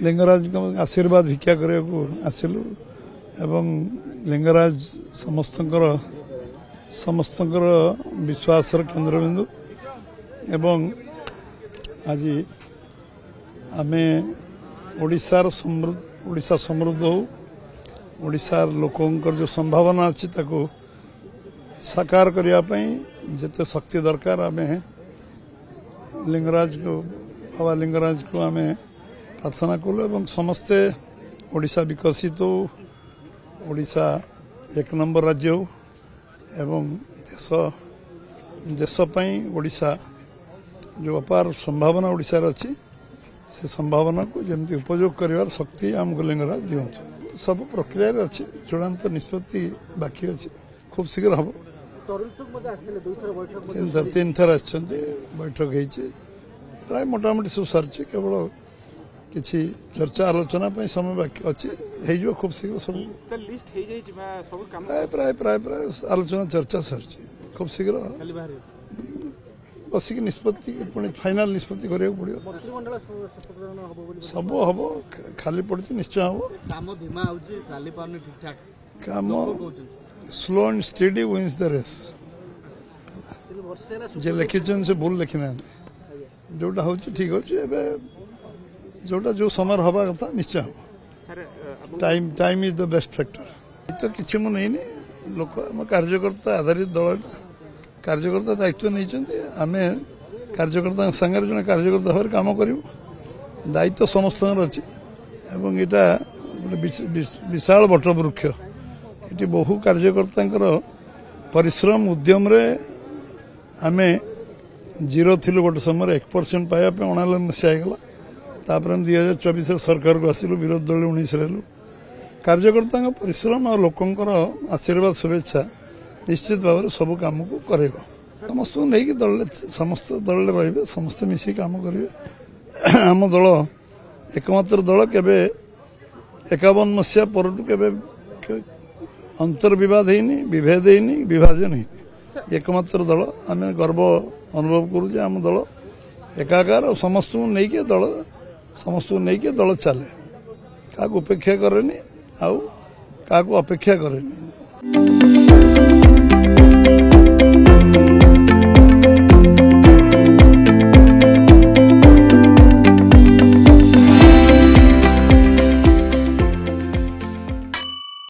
लिंगराज आशीर्वाद भिक्षा करने को आसिलु एवं लिंगराज समस्तंकर विश्वास केन्द्रबिंदु एवं आज आमे ओडिशा समृद्ध हो ओडिशार लोकंकर जो संभावना अच्छी ताको साकार करने जिते शक्ति दरकार आमे लिंगराज को बाबा लिंगराज को आमे प्रार्थना कलु एवं समस्ते ओडिशा विकसित हो ओडिशा एक नंबर राज्य हो एवं देश ओडिशा जो अपार संभावना ओडिशार अच्छी से संभावना को जमी उपयोग कर शक्ति आमको लिंगराज दिवत सब प्रक्रिया अच्छी चूड़ांत निष्पत्ति बाकी अच्छी खूब शीघ्र हम तीन थर बैठक प्राय मोटामोटी सब सारी केवल किसी चर्चा आलोचना समय बाकी अच्छी खूब शीघ्र सब प्राय प्राय प्राय आलोचना चर्चा सारी खूब शीघ्र बसिक निष्पत्ति पुणी फाइनाल निष्पत्ति करा पड़ो सब हम खाली पड़ी निश्चय हम काम slow and steady wins the race जे लिखिछन से भूल लिखि ना जोटा हो ठीक अच्छे जोटा जो समय हवा कथा निश्चय हम time is the best factor तो किसी मु नहीं लोक कार्यकर्ता आधारित दल कार्यकर्ता दायित्व नहीं आम कार्यकर्ता सागर जो कार्यकर्ता भाव कम करूँ दायित्व समस्त अच्छी एवं यहाँ विशाल बटवृक्ष ये बहु कार्यकर्ता परिश्रम उद्यम आम जीरो थी गोटे समय 1% पाया 89 मसीहा गला 2024 सरकार को आसिलु विरोधी दल 19 रहलु कार्यकर्ता परिश्रम और लोकंकर आशीर्वाद शुभेच्छा निश्चित भाव सब कम को करेगा समस्त नहीं दल समस्त दल रे समस्त मिसी काम करेंगे आम दल एकमात्र दल केबे 51 मसीहा परटू केबे अंतर्विवाद होनी विभेद होनी विभाजन होनी एकमात्र दल आम गर्व अनुभव करुचे आम दल एकाकार समस्त नहीं दल समस्त नहीं दल चले क्या उपेक्षा करे आउ क्या अपेक्षा करे